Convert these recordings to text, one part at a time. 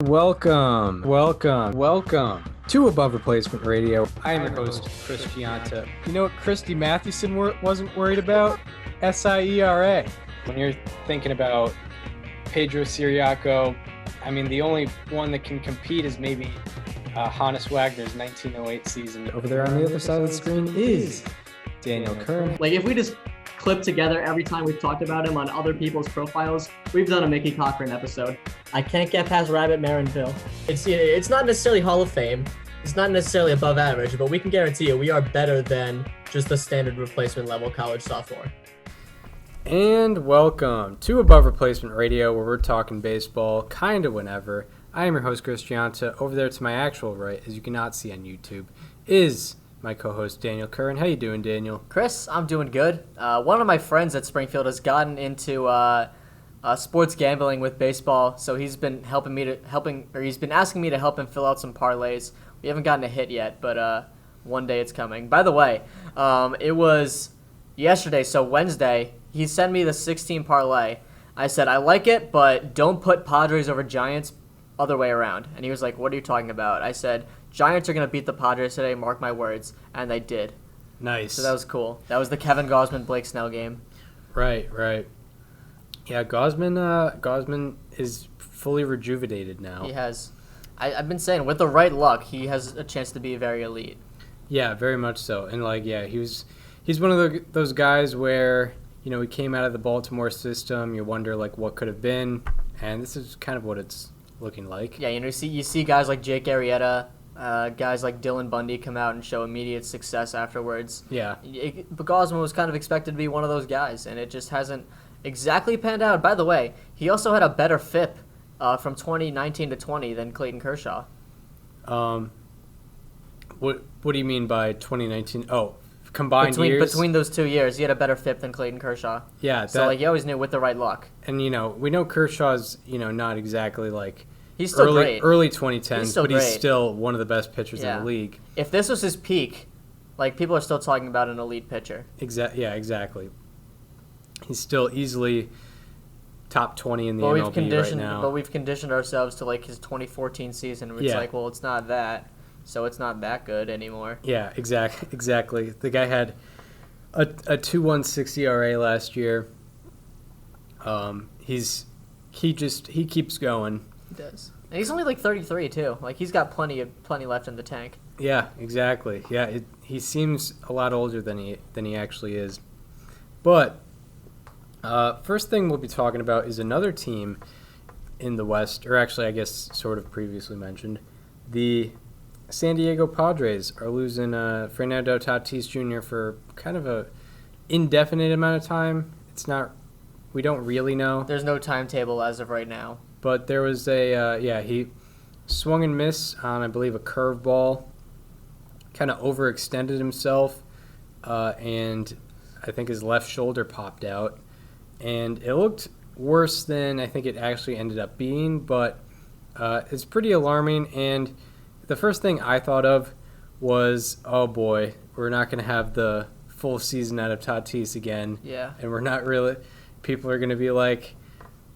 welcome to Above Replacement Radio. I am your host, Chris Gianta. You know what Christy Mathewson wasn't worried about? SIERA. When you're thinking about Pedro Ciriaco, I mean, the only one that can compete is maybe Hannes Wagner's 1908 season. Over there on the other side of the screen is Daniel Curran. Like, if we just clip together every time we've talked about him on other people's profiles, we've done a Mickey Cochran episode. I can't get past Rabbit Marinville. It's not necessarily Hall of Fame. It's not necessarily above average, but we can guarantee you we are better than just the standard replacement level college sophomore. And welcome to Above Replacement Radio, where we're talking baseball kind of whenever. I am your host, Chris Gianta. Over there to my actual right, as you cannot see on YouTube, is my co-host, Daniel Curran. How you doing, Daniel? Chris, I'm doing good. One of my friends at Springfield has gotten into sports gambling with baseball, so he's been he's been asking me to help him fill out some parlays. We haven't gotten a hit yet, but one day it's coming. By the way, it was yesterday, so Wednesday. He sent me the 16 parlay. I said, I like it, but don't put Padres over Giants, other way around. And he was like, what are you talking about? I said, Giants are going to beat the Padres today, mark my words. And they did. Nice. So that was cool. That was the Kevin Gausman-Blake Snell game. Right. Yeah, Gausman is fully rejuvenated now. He has. I've been saying, with the right luck, he has a chance to be very elite. Yeah, very much so. And, he's one of those guys where, you know, he came out of the Baltimore system. You wonder, what could have been. And this is kind of what it's looking like. Yeah, you see guys like Jake Arrieta, guys like Dylan Bundy come out and show immediate success afterwards. Yeah. But Gausman was kind of expected to be one of those guys, and it just hasn't exactly panned out. By the way, he also had a better FIP from 2019 to 20 than Clayton Kershaw. What do you mean by 2019? Oh, combined years? Between those 2 years, he had a better FIP than Clayton Kershaw. Yeah. So, you always knew with the right luck. And, we know Kershaw's, not exactly, he's still great. Early 2010s, he's he's still one of the best pitchers in the league. If this was his peak, people are still talking about an elite pitcher. Yeah, exactly. He's still easily top 20 in the MLB right now. But we've conditioned ourselves to, his 2014 season, where it's it's not that, so it's not that good anymore. Yeah, exactly. The guy had a 2.16 ERA last year. He keeps going. He does. And he's only 33 too. He's got plenty left in the tank. Yeah, exactly. Yeah, he seems a lot older than he actually is. But first thing we'll be talking about is another team in the West, or actually I guess sort of previously mentioned. The San Diego Padres are losing Fernando Tatis Jr. for kind of a indefinite amount of time. We don't really know. There's no timetable as of right now. But there was he swung and missed on, I believe, a curveball, kind of overextended himself, and I think his left shoulder popped out. And it looked worse than I think it actually ended up being, but it's pretty alarming. And the first thing I thought of was, oh boy, we're not going to have the full season out of Tatis again. Yeah. And we're not really, people are going to be like,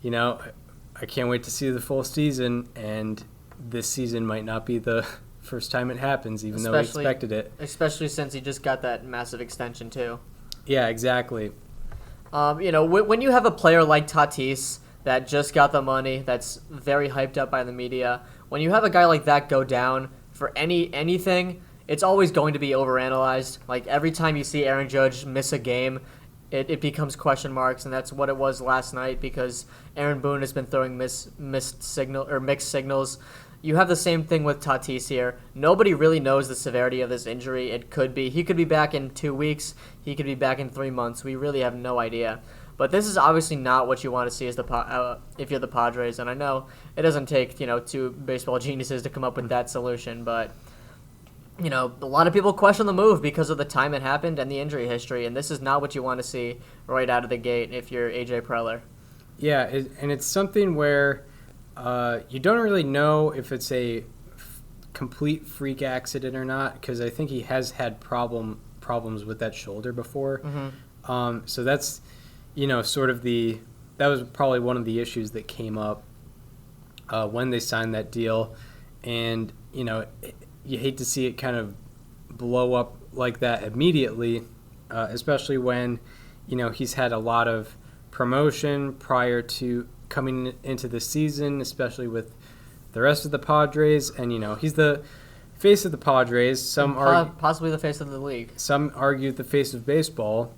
I can't wait to see the full season, and this season might not be the first time it happens, even though we expected it. Especially since he just got that massive extension, too. Yeah, exactly. When you have a player like Tatis that just got the money, that's very hyped up by the media, when you have a guy like that go down for anything, it's always going to be overanalyzed. Every time you see Aaron Judge miss a game, it becomes question marks, and that's what it was last night because Aaron Boone has been throwing mixed signals. You have the same thing with Tatis here. Nobody really knows the severity of this injury. He could be back in 2 weeks. He could be back in 3 months. We really have no idea. But this is obviously not what you want to see as if you're the Padres. And I know it doesn't take two baseball geniuses to come up with that solution, but a lot of people question the move because of the time it happened and the injury history, and this is not what you want to see right out of the gate if you're AJ Preller. Yeah, and it's something where you don't really know if it's a complete freak accident or not, because I think he has had problems with that shoulder before. Mm-hmm. So that's, that was probably one of the issues that came up when they signed that deal. And, you hate to see it kind of blow up like that immediately, especially when, he's had a lot of promotion prior to coming into the season, especially with the rest of the Padres. And, he's the face of the Padres. Some possibly the face of the league. Some argue the face of baseball.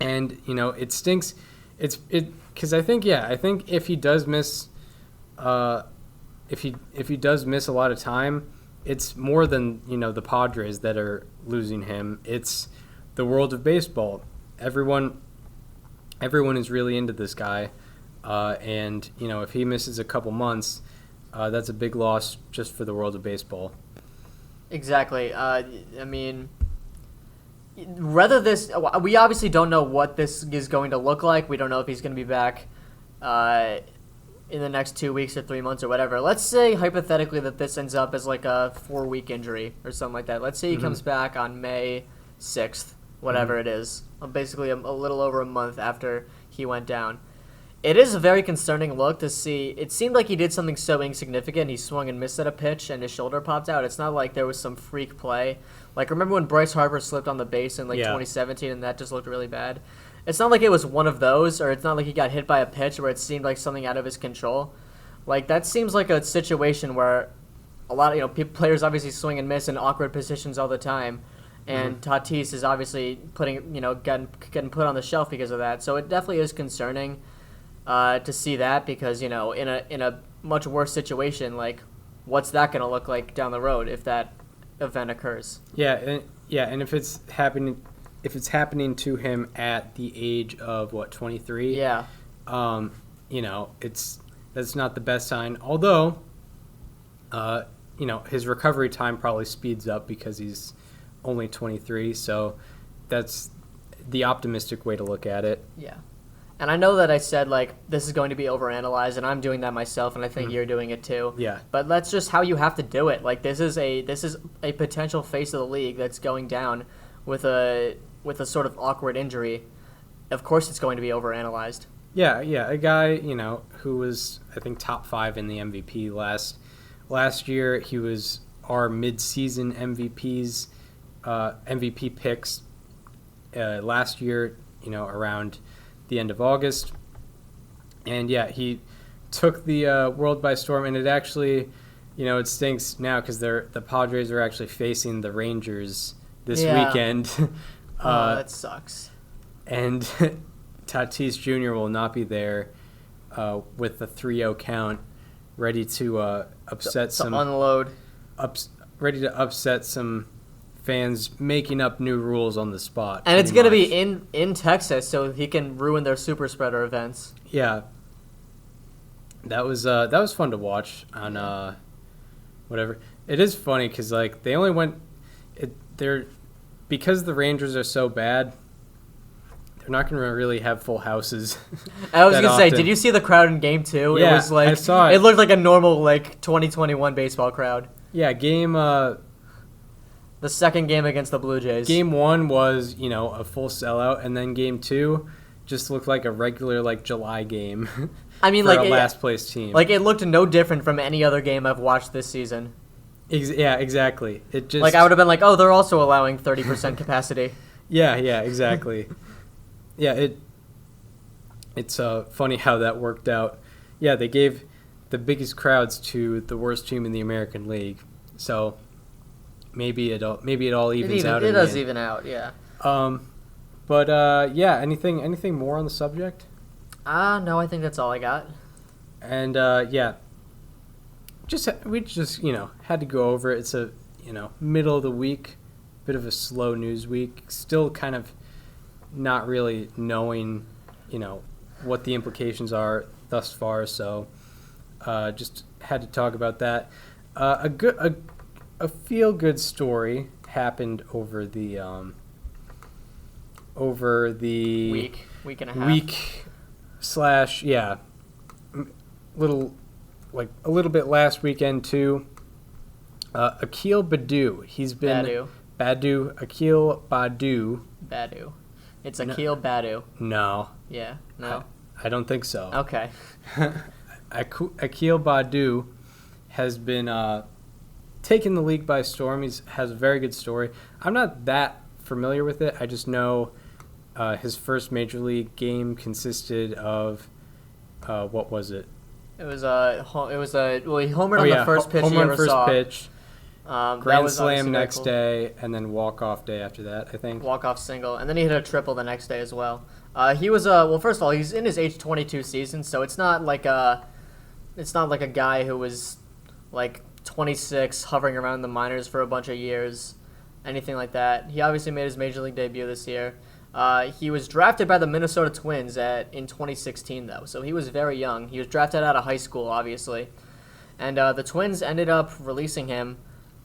And, it stinks. Because I think if he does miss, if he does miss a lot of time, it's more than, the Padres that are losing him. It's the world of baseball. Everyone is really into this guy. And, if he misses a couple months, that's a big loss just for the world of baseball. Exactly. We obviously don't know what this is going to look like. We don't know if he's going to be back in the next 2 weeks or 3 months or whatever. Let's say hypothetically that this ends up as like a 4-week injury or something like that. Let's say he comes back on May 6th, whatever it is, basically a little over a month after he went down. It is a very concerning look to see. It seemed like he did something so insignificant. He swung and missed at a pitch and his shoulder popped out. It's not like there was some freak play. Like, remember when Bryce Harper slipped on the base in 2017 and that just looked really bad? It's not like it was one of those, or it's not like he got hit by a pitch where it seemed like something out of his control. Like, that seems like a situation where a lot of, players obviously swing and miss in awkward positions all the time. And Tatis is obviously getting put on the shelf because of that. So it definitely is concerning to see that because, in a much worse situation, like, what's that going to look like down the road if that event occurs? And if it's happening to him at the age of 23, that's not the best sign. Although, his recovery time probably speeds up because he's only 23, so that's the optimistic way to look at it. Yeah. And I know that I said, like, this is going to be overanalyzed, and I'm doing that myself, and I think you're doing it too. Yeah. But that's just how you have to do it. Like, this is a potential face of the league that's going down with a sort of awkward injury. Of course it's going to be overanalyzed. Yeah, a guy, who was, I think, top 5 in the MVP last year. He was our mid-season MVP picks last year, around the end of August. And he took the world by storm, and it actually, it stinks now because the Padres are actually facing the Rangers this weekend. That sucks. And Tatis Jr. will not be there with the 3-0 count, ready to upset ready to upset some fans making up new rules on the spot. And it's going to be in Texas, so he can ruin their super spreader events. Yeah. That was fun to watch on whatever. It is funny because they only went because the Rangers are so bad. They're not going to really have full houses. I was going to say, did you see the crowd in Game 2? Yeah, it was I saw it. It looked like a normal 2021 baseball crowd. Yeah, the second game against the Blue Jays. Game 1 was, a full sellout, and then Game 2 just looked like a regular July game. I mean, for a last place team. It looked no different from any other game I've watched this season. Yeah, exactly. It just I would have been like, oh, they're also allowing 30% capacity. Yeah, exactly. Yeah, it's funny how that worked out. Yeah, they gave the biggest crowds to the worst team in the American League, so maybe it all evens out. It does even out, yeah. Anything more on the subject? No, I think that's all I got. And we just had to go over it. It's a middle of the week, bit of a slow news week. Still kind of not really knowing what the implications are thus far. So just had to talk about that. A feel good story happened over the week and a half. A little bit last weekend too. Akil Baddoo. He's been Akil Baddoo. Baddoo. It's Akil Baddoo. No. Yeah. No. I don't think so. Okay. Akil Baddoo has been taking the league by storm. He has a very good story. I'm not that familiar with it. I just know his first major league game consisted of what was it? He homered on the first pitch home he run ever first saw. Pitch, That grand was slam obviously very next cool. day, and then walk off day after that. I think. Walk off single, and then he hit a triple the next day as well. He was well. First of all, he's in his age 22 season, so it's not like a guy who was like 26 hovering around the minors for a bunch of years, anything like that. He obviously made his major league debut this year. He was drafted by the Minnesota Twins in 2016 though, so he was very young. He was drafted out of high school, obviously, and the Twins ended up releasing him,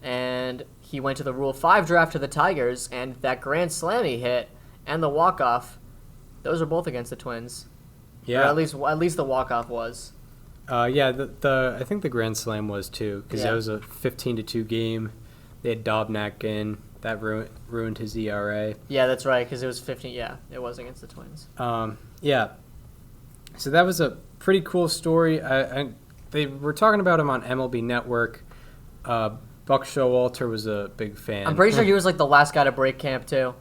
and he went to the Rule 5 draft to the Tigers, and that grand slam he hit and the walk off. Those are both against the Twins. Yeah. Or at least the walk-off was. I think the grand slam was too, because Yeah. that was a 15-2 game. They had Dobnak in. That ruined his ERA. Yeah, that's right, because it was 15. Yeah, it was against the Twins. Yeah. So that was a pretty cool story. They were talking about him on MLB Network. Buck Showalter was a big fan. I'm pretty sure he was like the last guy to break camp too.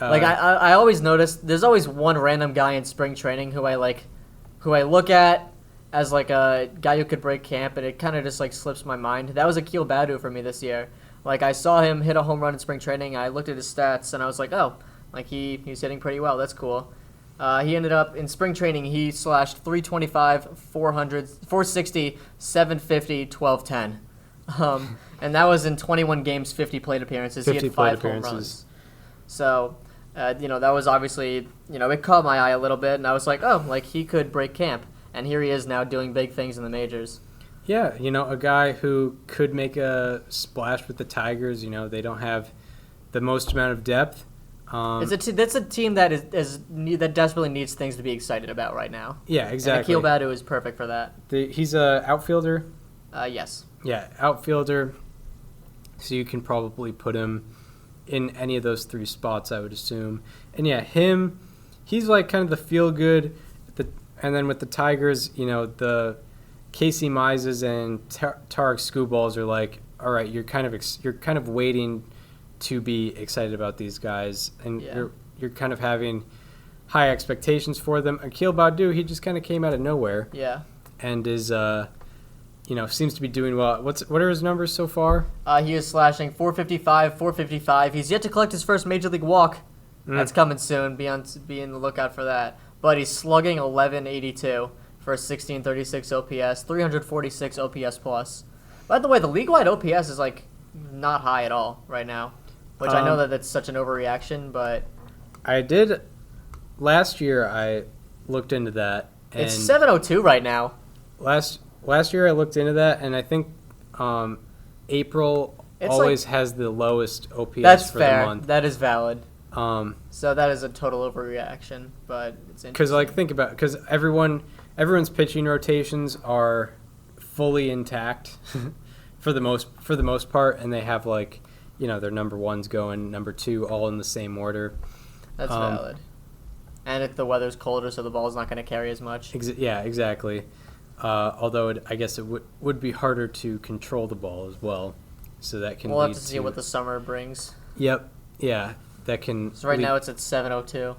I always notice there's always one random guy in spring training who I look at as like a guy who could break camp, and it kind of just like slips my mind. That was Akil Baddoo for me this year. Like I saw him hit a home run in spring training. I looked at his stats and I was like, oh, like he's hitting pretty well. That's cool. He ended up in spring training. He slashed 325, 400, 460, 750, 1210. And that was in 21 games, 50 plate appearances. 50 he had plate 5 home appearances. runs. So, that was obviously, it caught my eye a little bit, and I was like, oh, like he could break camp. And here he is now doing big things in the majors. Yeah, a guy who could make a splash with the Tigers. They don't have the most amount of depth. That's a team that that desperately needs things to be excited about right now. Yeah, exactly. And Akil Baddoo is perfect for that. He's a outfielder. Yes. Yeah, outfielder. So you can probably put him in any of those 3 spots, I would assume. And yeah, he's like kind of the feel good. And then with the Tigers, the Casey Mizes and Tarek Skubals are like, all right, you're kind of waiting to be excited about these guys, and you're kind of having high expectations for them. Akil Baddoo, he just kind of came out of nowhere. Yeah. And is seems to be doing well. What are his numbers so far? He is slashing 455, 455. He's yet to collect his first major league walk. That's coming soon. Be on the lookout for that. But he's slugging 1182 for a 1636 OPS, 346 OPS plus. By the way, the league-wide OPS is like not high at all right now, which I know that's such an overreaction, but last year I looked into that. And it's 702 right now. Last year I looked into that, and I think April always has the lowest OPS for the month. That is valid. So that is a total overreaction, but it's interesting. Because everyone's pitching rotations are fully intact for the most part, and they have their number 1s going, number 2 all in the same order. That's valid. And if the weather's colder, so the ball's not going to carry as much. Yeah, exactly. Although I guess it would be harder to control the ball as well, so that can. We'll have to see what the summer brings. Yep. Yeah. That can. So right now it's at 702,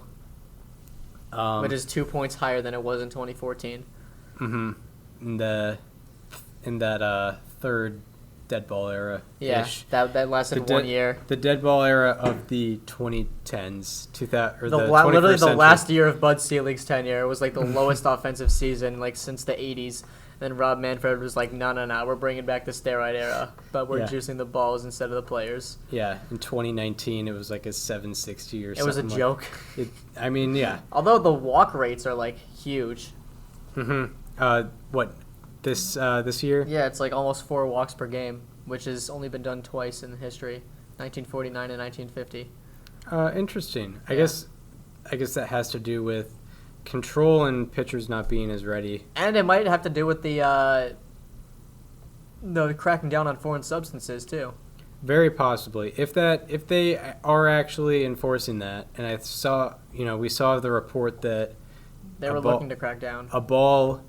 which is 2 points higher than it was in 2014. Mm-hmm. In that third dead ball era. Yeah, that lasted 1 year. The dead ball era of the 2010s, literally the last year of Bud Selig's tenure. It was like the lowest offensive season since the 80s. Then Rob Manfred was like, no, we're bringing back the steroid era, but we're juicing the balls instead of the players. Yeah, in 2019 it was like a 760 or something. It was a joke. Yeah. Although the walk rates are huge. Mm-hmm. What, this year? Yeah, it's almost 4 walks per game, which has only been done twice in history, 1949 and 1950. Interesting. Yeah. I guess that has to do with control and pitchers not being as ready. And it might have to do with the cracking down on foreign substances too. Very possibly. If they are actually enforcing that, and we saw the report that they were looking to crack down. A ball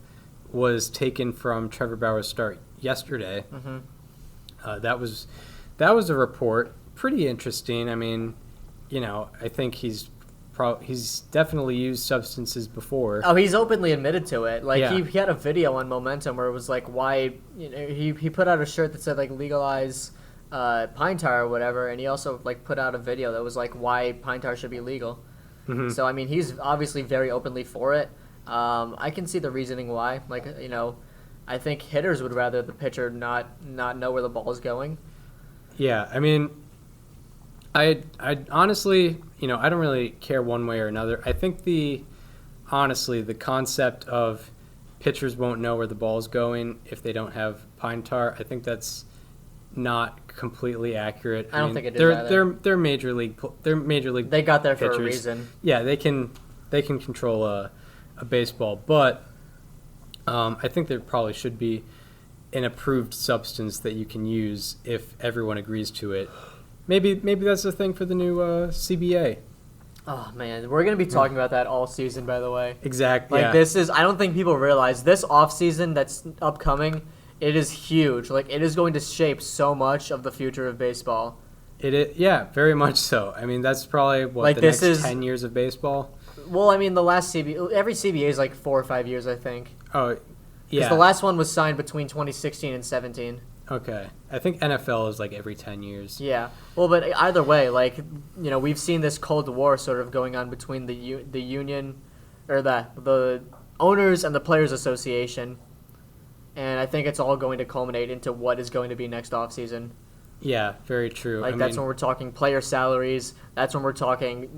was taken from Trevor Bauer's start yesterday. Mm-hmm. That was a report. Pretty interesting. I mean, I think he's definitely used substances before. Oh, he's openly admitted to it. Like, Yeah. he had a video on Momentum where it was like, why, he put out a shirt that said, like, legalize pine tar or whatever, and he also, like, put out a video that was like, why pine tar should be legal. Mhm. So, I mean, he's obviously very openly for it. I can see the reasoning why. Like, I think hitters would rather the pitcher not know where the ball is going. Yeah, I mean, I honestly, I don't really care one way or another. I think honestly, the concept of pitchers won't know where the ball's going if they don't have pine tar, I think that's not completely accurate. I don't think it is either. They're major league. They're major league. They got there for pitchers. a reason. Yeah, they can control a baseball, but I think there probably should be an approved substance that you can use if everyone agrees to it. Maybe that's the thing for the new CBA. Oh, man. We're going to be talking about that all season, by the way. Exactly. Like, I don't think people realize this offseason that's upcoming, it is huge. Like, it is going to shape so much of the future of baseball. Yeah, very much so. I mean, that's probably Like, the this next is- 10 years of baseball. Well, I mean, the last every CBA is like 4 or 5 years, I think. Oh, Because yeah. the last one was signed between 2016 and 17. Okay. I think NFL is like every 10 years. Yeah. Well, but either way, like, we've seen this Cold War sort of going on between the union, or the owners and the Players Association. And I think it's all going to culminate into what is going to be next offseason. Yeah, very true. Like, that's when we're talking player salaries. That's when we're talking,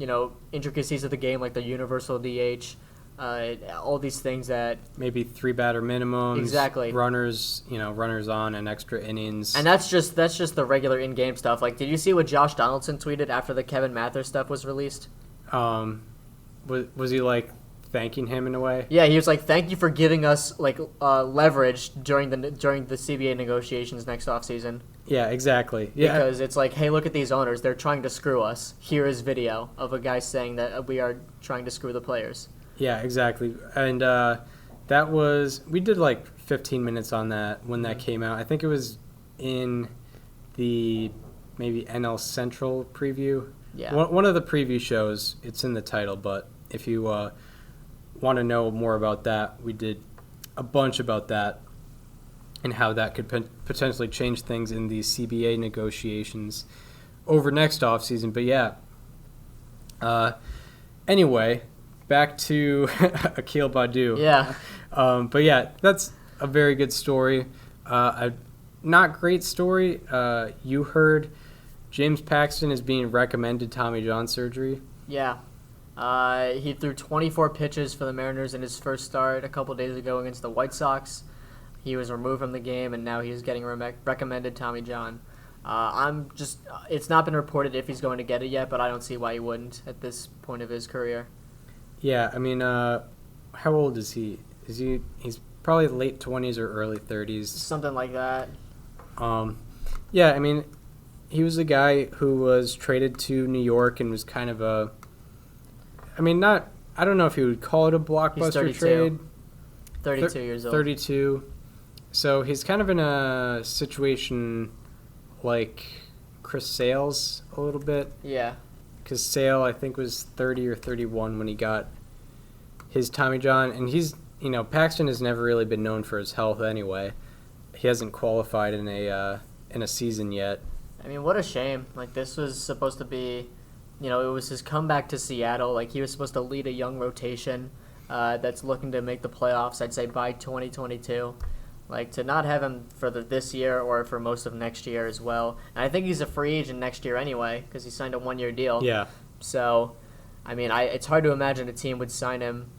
intricacies of the game, like the universal DH, all these things that. maybe 3-batter minimums. Exactly. Runners on and extra innings. And that's just the regular in-game stuff. Like, did you see what Josh Donaldson tweeted after the Kevin Mather stuff was released? Was he like thanking him in a way? Yeah, he was like, "Thank you for giving us like leverage during the CBA negotiations next offseason." Yeah, exactly. Yeah. Because it's like, hey, look at these owners. They're trying to screw us. Here is video of a guy saying that we are trying to screw the players. Yeah, exactly. And we did like 15 minutes on that when that came out. I think it was in the maybe NL Central preview. Yeah. One of the preview shows. It's in the title, but if you want to know more about that, we did a bunch about that and how that could potentially change things in the CBA negotiations over next offseason. But yeah. Anyway, back to Akil Baddoo. Yeah. But yeah, that's a very good story. A not great story. You heard James Paxton is being recommended Tommy John surgery. Yeah. He threw 24 pitches for the Mariners in his first start a couple days ago against the White Sox. He was removed from the game, and now he's getting recommended Tommy John. It's not been reported if he's going to get it yet, but I don't see why he wouldn't at this point of his career. Yeah, I mean, how old is he? He's probably late 20s or early 30s. Something like that. Yeah, I mean, he was a guy who was traded to New York and was kind of I don't know if he would call it a blockbuster 32. trade. 32 years old. 32. So he's kind of in a situation like Chris Sale's a little bit. Yeah. Because Sale, I think, was 30 or 31 when he got his Tommy John. And Paxton has never really been known for his health anyway. He hasn't qualified in a season yet. I mean, what a shame. Like, this was supposed to be, it was his comeback to Seattle. Like, he was supposed to lead a young rotation that's looking to make the playoffs, I'd say, by 2022. Like, to not have him for this year or for most of next year as well. And I think he's a free agent next year anyway because he signed a 1-year deal. Yeah. So, I mean, it's hard to imagine a team would sign him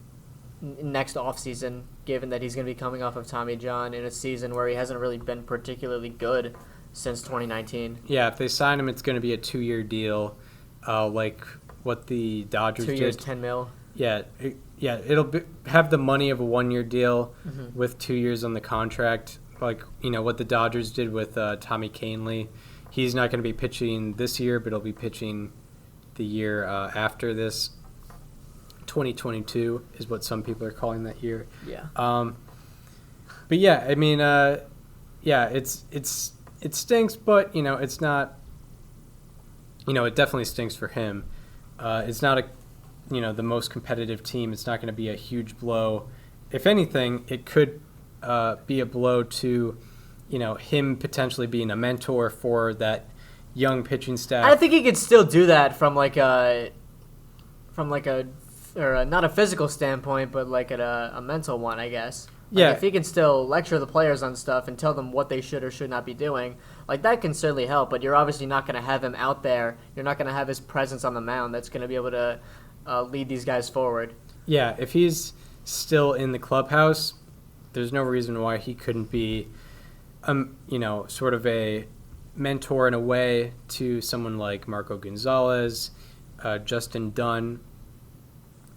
next offseason, given that he's going to be coming off of Tommy John in a season where he hasn't really been particularly good since 2019. Yeah, if they sign him, it's going to be a 2-year deal, like what the Dodgers 2 years, did. $10 million. Yeah, it'll have the money of a 1-year deal Mhm. with 2 years on the contract, like what the Dodgers did with Tommy Kahnle. He's not going to be pitching this year, but he'll be pitching the year after this. 2022 is what some people are calling that year. Yeah. But yeah, I mean, yeah, it stinks, but it's not. It definitely stinks for him. It's not the most competitive team. It's not going to be a huge blow. If anything, it could be a blow to, him potentially being a mentor for that young pitching staff. I think he could still do that from like a not a physical standpoint, but like a mental one, I guess. Like Yeah. If he can still lecture the players on stuff and tell them what they should or should not be doing, like that can certainly help. But you're obviously not going to have him out there. You're not going to have his presence on the mound that's going to be able to lead these guys forward. Yeah, if he's still in the clubhouse, there's no reason why he couldn't be, sort of a mentor in a way to someone like Marco Gonzalez, Justin Dunn,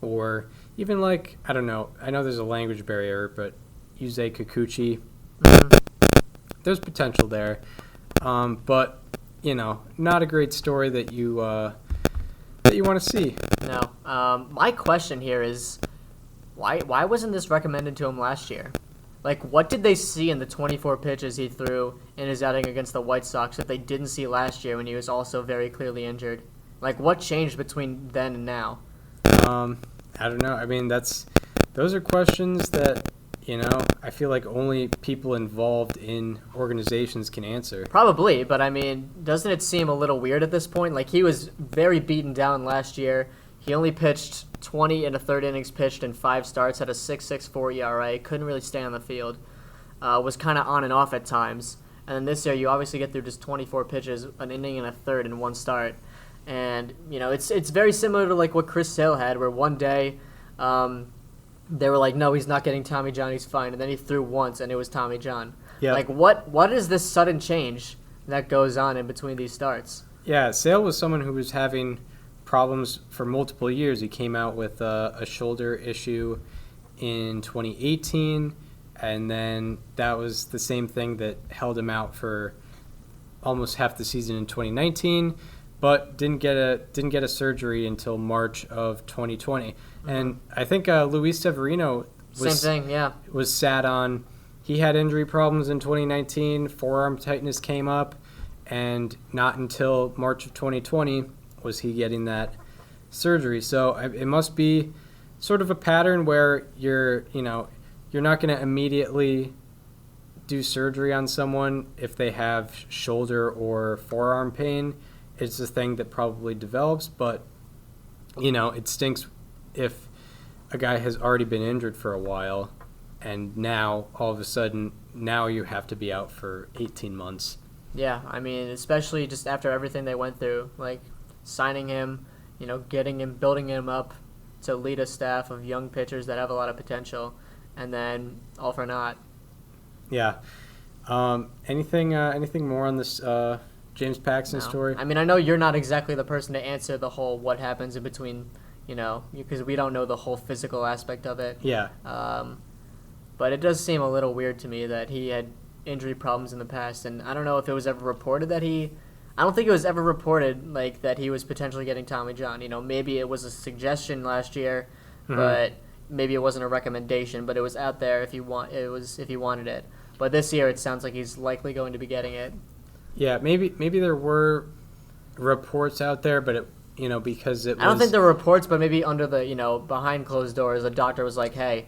or even like, I don't know, I know there's a language barrier, but Yusei Kikuchi. There's potential there. But, not a great story that you want to see. No. My question here is, why wasn't this recommended to him last year? Like, what did they see in the 24 pitches he threw in his outing against the White Sox that they didn't see last year when he was also very clearly injured? Like, what changed between then and now? I don't know. I mean, those are questions that, I feel like only people involved in organizations can answer. Probably, but I mean, doesn't it seem a little weird at this point? Like, he was very beaten down last year. He only pitched 20 and a third innings pitched in 5 starts, had a 6.64 ERA, couldn't really stay on the field, was kind of on and off at times. And then this year, you obviously get through just 24 pitches, an inning and a third in 1 start. And, it's very similar to like what Chris Sale had, where one day they were like, no, he's not getting Tommy John, he's fine. And then he threw once, and it was Tommy John. Yeah. Like, what is this sudden change that goes on in between these starts? Yeah, Sale was someone who was having problems for multiple years. He came out with a shoulder issue in 2018, and then that was the same thing that held him out for almost half the season in 2019, but didn't get a surgery until March of 2020. And I think Luis Severino was sat on. He had injury problems in 2019. Forearm tightness came up, and not until March of 2020 was he getting that surgery. So it must be sort of a pattern where you're not going to immediately do surgery on someone if they have shoulder or forearm pain. It's a thing that probably develops, but it stinks if a guy has already been injured for a while and now all of a sudden you have to be out for 18 months. Yeah, I mean, especially just after everything they went through, like signing him, getting him, building him up to lead a staff of young pitchers that have a lot of potential, and then all for naught. Yeah. Anything more on this James Paxton story? I mean, I know you're not exactly the person to answer the whole what happens in between, because we don't know the whole physical aspect of it. Yeah. But it does seem a little weird to me that he had injury problems in the past, and I don't know if it was ever reported that I don't think it was ever reported like that he was potentially getting Tommy John. Maybe it was a suggestion last year, but maybe it wasn't a recommendation, but it was out there if he wanted it. But this year it sounds like he's likely going to be getting it. Yeah, maybe there were reports out there, but because it was... I don't think there were reports, but maybe under the, behind closed doors, the doctor was like, hey,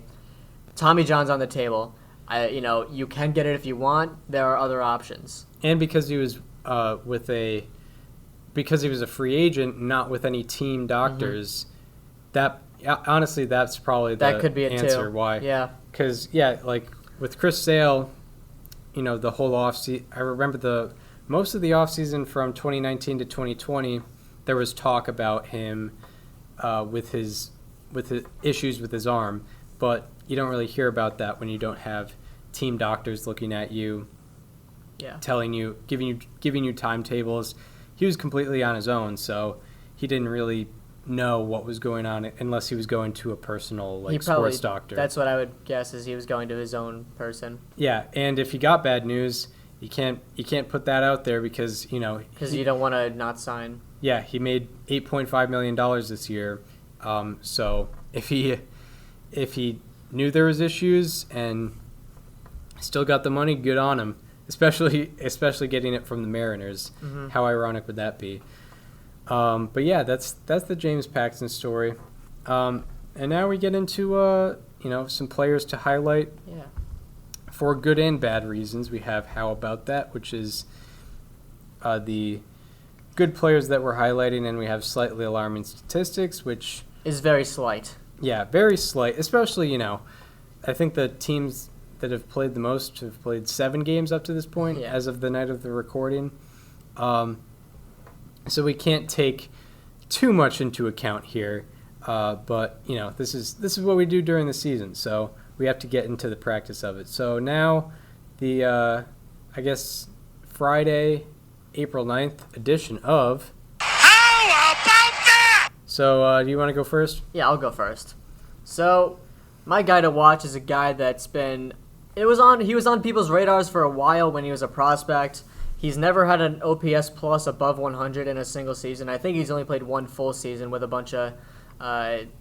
Tommy John's on the table. You can get it if you want. There are other options. And because he was because he was a free agent, not with any team doctors, that honestly, that's probably that could be it answer too. Why. Yeah. Because, like with Chris Sale, the whole offseason, I remember most of the offseason from 2019 to 2020, there was talk about him with his issues with his arm, but you don't really hear about that when you don't have team doctors looking at you, telling you, giving you timetables. He was completely on his own, so he didn't really know what was going on unless he was going to a personal sports doctor. That's what I would guess, is he was going to his own person. Yeah, and if he got bad news, you can't put that out there because you don't want to not sign. Yeah, he made $8.5 million this year. So if he knew there was issues and Still got the money, good on him. Especially getting it from the Mariners. Mm-hmm. How ironic would that be? But yeah, that's the James Paxton story. And now we get into some players to highlight. Yeah. For good and bad reasons. We have How About That, which is the good players that we're highlighting, and we have slightly alarming statistics, which is very slight. Yeah, very slight. Especially, I think the teams that have played the most have played 7 games up to this point as of the night of the recording. So we can't take too much into account here. But this is what we do during the season, so we have to get into the practice of it. So now the Friday, April 9th edition of How About That? So do you want to go first? Yeah, I'll go first. So my guy to watch is a guy that's been he was on people's radars for a while when he was a prospect. He's never had an OPS plus above 100 in a single season. I think he's only played one full season with a bunch of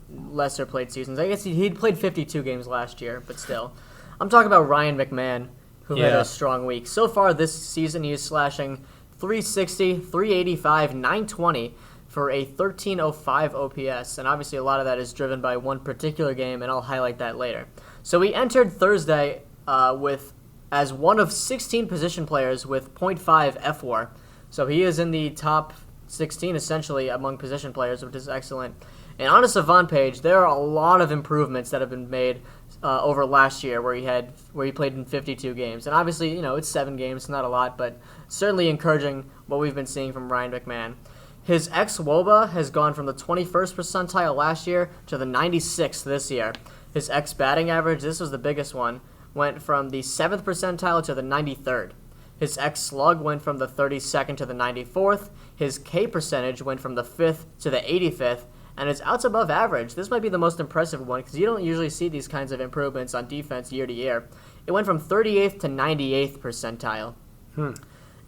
lesser played seasons. I guess he'd played 52 games last year, but still. I'm talking about Ryan McMahon, who had a strong week. So far this season, he is slashing 360, 385, 920 for a 1305 OPS, and obviously a lot of that is driven by one particular game, and I'll highlight that later. So he entered Thursday as one of 16 position players with .5 FWAR. So he is in the top 16 essentially among position players, which is excellent. And on his Savant page, there are a lot of improvements that have been made over last year, where he played in 52 games. And obviously, it's 7 games, not a lot, but certainly encouraging what we've been seeing from Ryan McMahon. His ex-WOBA has gone from the 21st percentile last year to the 96th this year. His ex-batting average, this was the biggest one, went from the 7th percentile to the 93rd. His ex-slug went from the 32nd to the 94th. His K percentage went from the 5th to the 85th. And his outs above average, this might be the most impressive one because you don't usually see these kinds of improvements on defense year to year. It went from 38th to 98th percentile.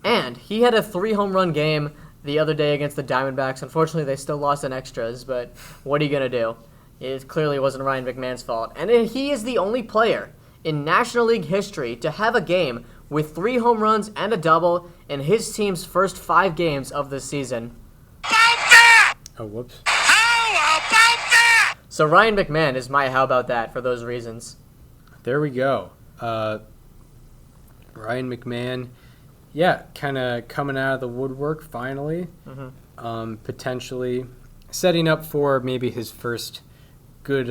And he had a 3-home run game the other day against the Diamondbacks. Unfortunately, they still lost in extras, but what are you going to do? It clearly wasn't Ryan McMahon's fault. And he is the only player in National League history to have a game with 3 home runs and a double in his team's first 5 games of the season. Oh, whoops. So Ryan McMahon is my how about that for those reasons. There we go. Ryan McMahon, kind of coming out of the woodwork finally. Potentially setting up for maybe his first good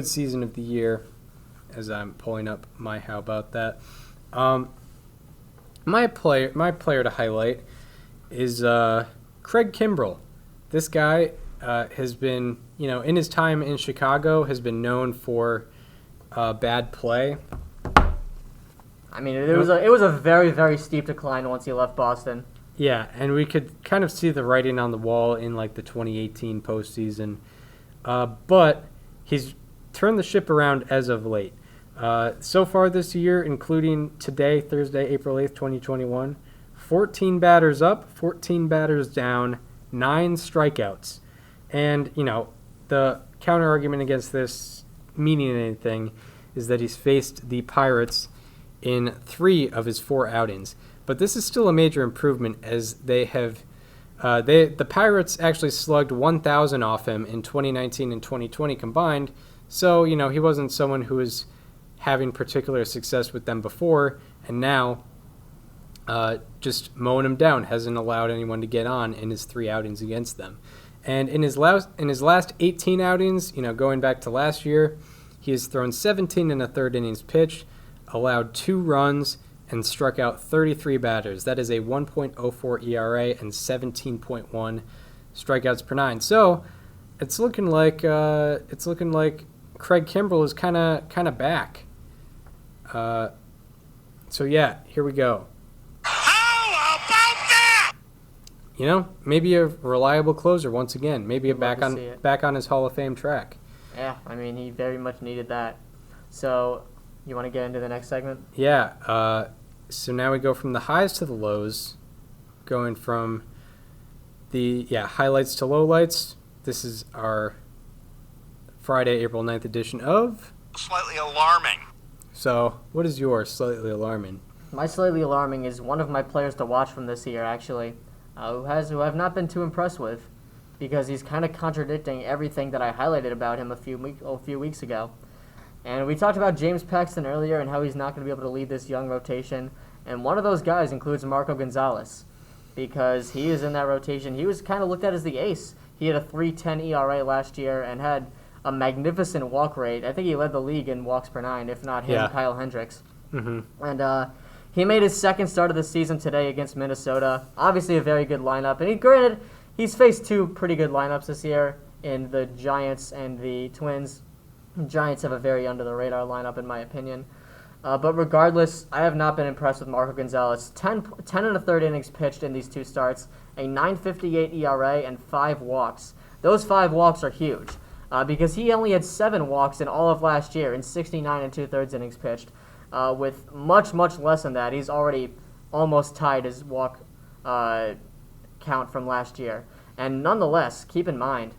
season of the year, as I'm pulling up my how about that. My player to highlight is Craig Kimbrell. This guy has been, in his time in Chicago, has been known for bad play. I mean, it was a very, very steep decline once he left Boston. Yeah, and we could kind of see the writing on the wall in the 2018 postseason. But he's turned the ship around as of late. So far this year, including today, Thursday, April 8th, 2021, 14 batters up, 14 batters down, 9 strikeouts. And, the counter-argument against this meaning anything is that he's faced the Pirates in 3 of his 4 outings. But this is still a major improvement, as they have the Pirates actually slugged 1,000 off him in 2019 and 2020 combined. So, he wasn't someone who was having particular success with them before, and now just mowing him down hasn't allowed anyone to get on in his 3 outings against them. And in his last 18 outings, going back to last year, he has thrown 17 1/3 innings pitched, allowed 2 runs, and struck out 33 batters. That is a 1.04 ERA and 17.1 strikeouts per 9. So it's looking like Craig Kimbrell is kind of back. So yeah, here we go. Maybe a reliable closer once again. Maybe back on his Hall of Fame track. Yeah, I mean, he very much needed that. So, you want to get into the next segment? Yeah. So now we go from the highs to the lows, going from the highlights to lowlights. This is our Friday, April 9th edition of Slightly Alarming So, what is your slightly alarming? My slightly alarming is one of my players to watch from this year, actually, who I've not been too impressed with, because he's kind of contradicting everything that I highlighted about him a few weeks ago. And we talked about James Paxton earlier and how he's not going to be able to lead this young rotation. And one of those guys includes Marco Gonzalez, because he is in that rotation. He was kind of looked at as the ace. He had a 3.10 ERA last year and had a magnificent walk rate. I think he led the league in walks per nine, if not him, Yeah. Kyle Hendricks. Mm-hmm. And he made his second start of the season today against Minnesota. Obviously a very good lineup. And granted, he's faced two pretty good lineups this year in the Giants and the Twins. The Giants have a very under-the-radar lineup, in my opinion. But regardless, I have not been impressed with Marco Gonzalez. 10 and a third innings pitched in these two starts, a 9.58 ERA, and 5 walks. Those 5 walks are huge because he only had 7 walks in all of last year in 69 and 2/3 innings pitched. With much, much less than that, he's already almost tied his walk count from last year. And nonetheless, keep in mind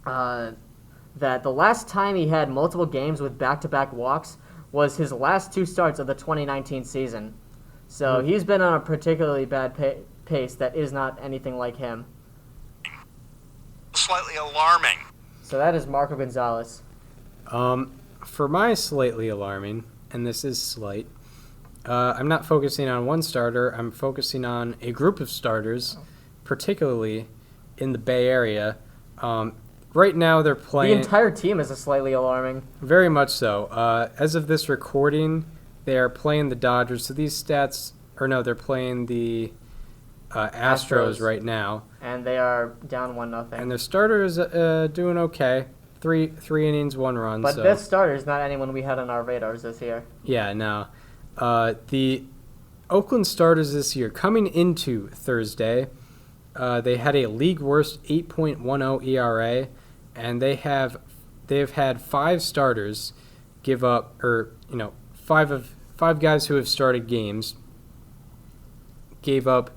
that the last time he had multiple games with back-to-back walks was his last 2 starts of the 2019 season. So he's been on a particularly bad pace that is not anything like him. Slightly alarming. So that is Marco Gonzalez. For my slightly alarming, and this is slight, I'm not focusing on one starter. I'm focusing on a group of starters, particularly in the Bay Area. Right now they're playing... The entire team is a slightly alarming. Very much so. As of this recording, they are playing the Dodgers. So these stats... Or no, they're playing the Astros right now. And they are down 1-0. And their starter is doing okay. Three innings, 1 run. But so. this starter is not anyone we had on our radars this year. Yeah, no. The Oakland starters this year, coming into Thursday, they had a league worst 8.10 ERA, and they've had 5 starters give up, or 5 guys who have started games gave up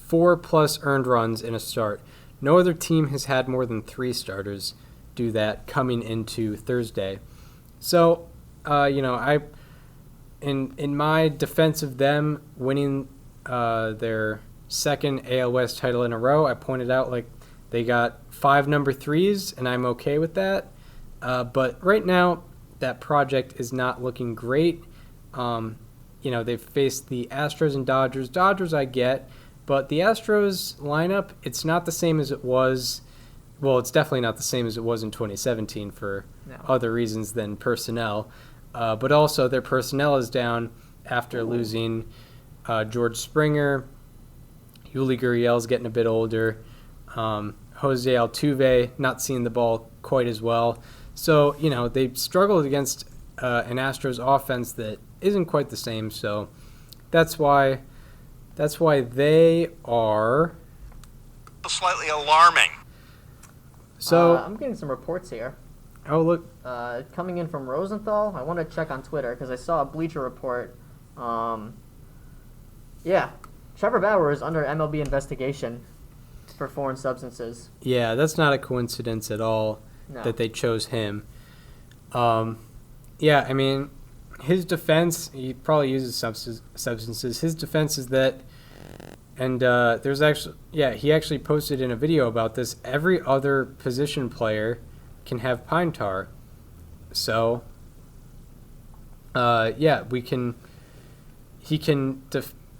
4+ earned runs in a start. No other team has had more than 3 starters do that coming into Thursday. So, in my defense of them winning their second AL West title in a row, I pointed out they got 5 number 3s, and I'm okay with that. But right now, that project is not looking great. They've faced the Astros and Dodgers. Dodgers I get, but the Astros lineup, it's not the same as it was. Well, it's definitely not the same as it was in 2017 for other reasons than personnel. But also their personnel is down after losing George Springer. Yuli Gurriel's getting a bit older. Jose Altuve not seeing the ball quite as well. So, they struggled against an Astros offense that isn't quite the same. So that's why they are Slightly alarming. So I'm getting some reports here. Oh, look. Coming in from Rosenthal. I want to check on Twitter because I saw a Bleacher Report. Trevor Bauer is under MLB investigation for foreign substances. Yeah, that's not a coincidence at all that they chose him. His defense, he probably uses substances. His defense is that, and he actually posted in a video about this, every other position player can have pine tar. So, he can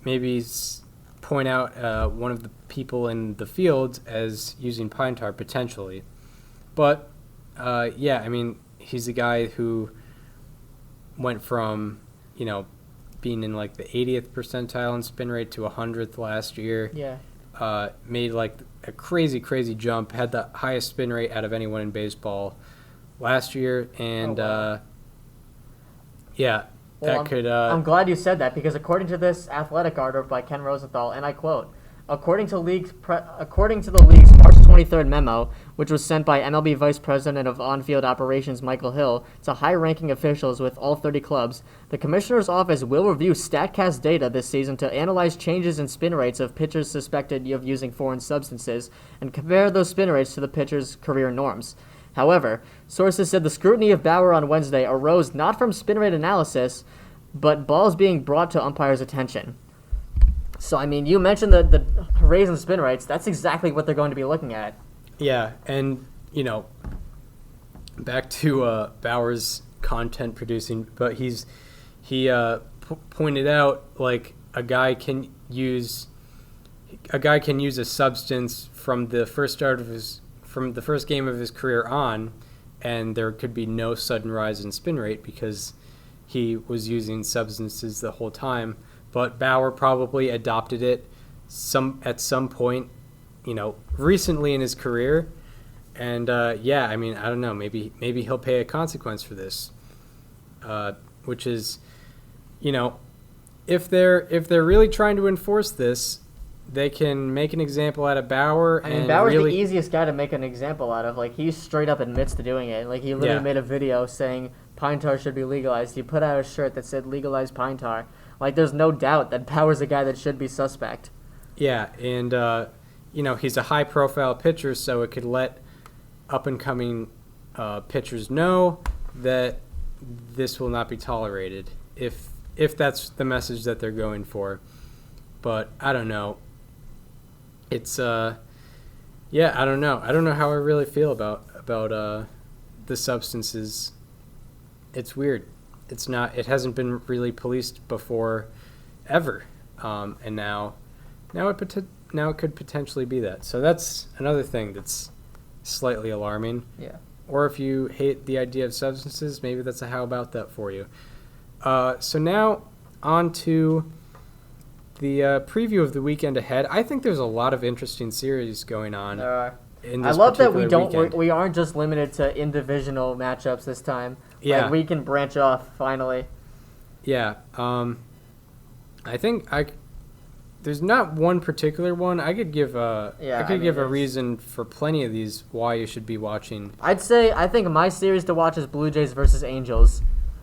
maybe point out one of the people in the field as using pine tar potentially. But, he's a guy who went from, being in the 80th percentile in spin rate to 100th last year. Yeah. Made a crazy jump, had the highest spin rate out of anyone in baseball last year, and I'm glad you said that because according to this Athletic article by Ken Rosenthal, and I quote, according to the league's March 23rd memo, which was sent by MLB Vice President of On-Field Operations Michael Hill to high-ranking officials with all 30 clubs, the commissioner's office will review StatCast data this season to analyze changes in spin rates of pitchers suspected of using foreign substances and compare those spin rates to the pitcher's career norms. However, sources said the scrutiny of Bauer on Wednesday arose not from spin rate analysis, but balls being brought to umpires' attention. So, I mean, you mentioned the raise in spin rates. That's exactly what they're going to be looking at. Yeah, and, back to Bauer's content producing, but he pointed out, like, a guy can use a substance from the first game of his career on, and there could be no sudden rise in spin rate because he was using substances the whole time. But Bauer probably adopted it at some point, recently in his career. And I don't know. Maybe he'll pay a consequence for this, which is, if they're really trying to enforce this, they can make an example out of Bauer. I mean, Bauer's the easiest guy to make an example out of. Like, he straight up admits to doing it. Like, he literally made a video saying pine tar should be legalized. He put out a shirt that said legalize pine tar. Like, there's no doubt that Bauer's a guy that should be suspect. Yeah, and he's a high-profile pitcher, so it could let up-and-coming pitchers know that this will not be tolerated if that's the message that they're going for. But I don't know. It's I don't know. I don't know how I really feel about the substances. It's weird. It hasn't been really policed before ever. And now it could potentially be that. So that's another thing that's slightly alarming. Yeah. Or if you hate the idea of substances, maybe that's a how about that for you. So now on to the preview of the weekend ahead. I think there's a lot of interesting series going on. There are. In this I love that weekend. we aren't just limited to in-divisional matchups this time. Yeah. Like, we can branch off finally. Yeah. I think there's not one particular one. I could give a reason for plenty of these why you should be watching. I think my series to watch is Blue Jays versus Angels.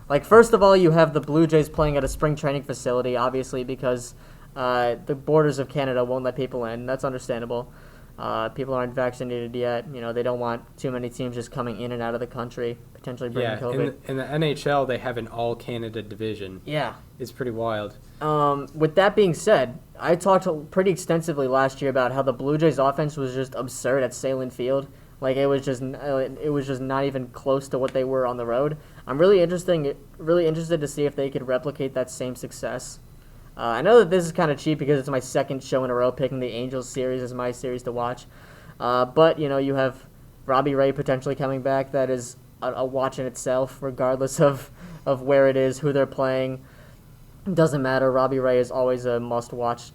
Like, first of all, you have the Blue Jays playing at a spring training facility, obviously, because the borders of Canada won't let people in. That's understandable. People aren't vaccinated yet. They don't want too many teams just coming in and out of the country, potentially bringing COVID. In the NHL, they have an all-Canada division. Yeah. It's pretty wild. With that being said, I talked pretty extensively last year about how the Blue Jays offense was just absurd at Salem Field. Like, it was just not even close to what they were on the road. I'm really interested to see if they could replicate that same success. I know that this is kind of cheap because it's my second show in a row picking the Angels series as my series to watch. But, you have Robbie Ray potentially coming back. That is a watch in itself, regardless of where it is, who they're playing. It doesn't matter. Robbie Ray is always a must-watch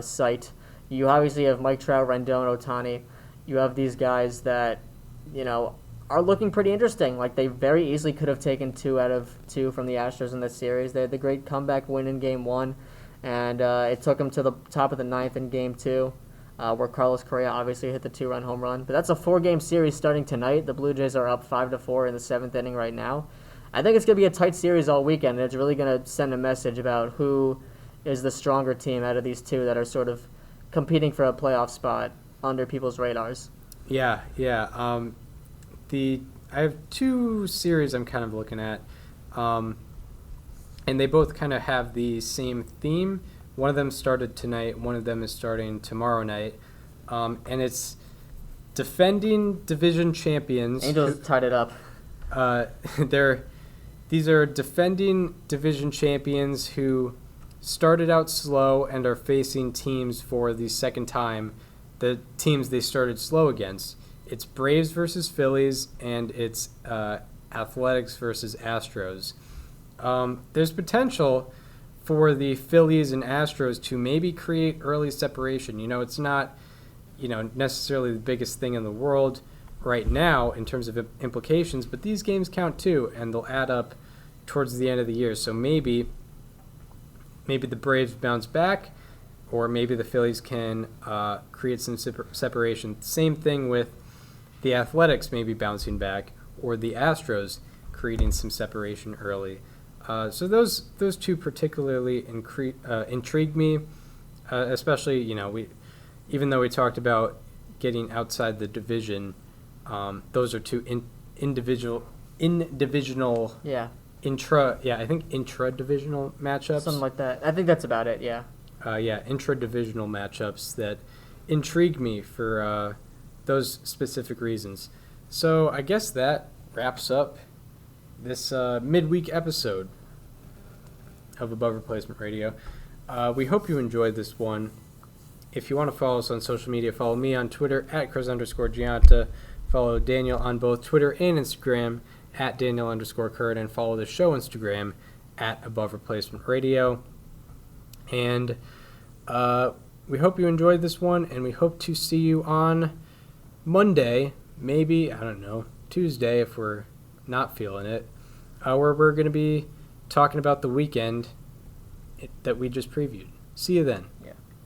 sight. You obviously have Mike Trout, Rendon, Ohtani. You have these guys that, are looking pretty interesting. Like, they very easily could have taken 2 out of 2 from the Astros in this series. They had the great comeback win in Game 1, and it took them to the top of the 9th in Game 2, where Carlos Correa obviously hit the 2-run home run. But that's a 4-game series starting tonight. The Blue Jays are up 5-4 in the 7th inning right now. I think it's going to be a tight series all weekend, and it's really going to send a message about who is the stronger team out of these two that are sort of competing for a playoff spot under people's radars. Yeah. I have 2 series I'm kind of looking at, and they both kind of have the same theme. One of them started tonight. One of them is starting tomorrow night, and it's defending division champions. Angels tied it up. These are defending division champions who started out slow and are facing teams for the second time, the teams they started slow against. It's Braves versus Phillies, and it's Athletics versus Astros. There's potential for the Phillies and Astros to maybe create early separation. It's not, necessarily the biggest thing in the world right now in terms of implications, but these games count too, and they'll add up towards the end of the year. So maybe the Braves bounce back, or maybe the Phillies can create some separation. Same thing with the Athletics maybe bouncing back, or the Astros creating some separation early. So those 2 particularly intrigue me, especially, even though we talked about getting outside the division, Those are two in-divisional, I think intra-divisional matchups. Something like that. I think that's about it, yeah. Intra-divisional matchups that intrigue me for those specific reasons. So I guess that wraps up this midweek episode of Above Replacement Radio. We hope you enjoyed this one. If you want to follow us on social media, follow me on Twitter at Chris_Gianta. Follow Daniel on both Twitter and Instagram at Daniel_Curd, and follow the show Instagram at Above Replacement Radio. And we hope you enjoyed this one, and we hope to see you on Monday, maybe, I don't know, Tuesday if we're not feeling it, where we're going to be talking about the weekend that we just previewed. See you then.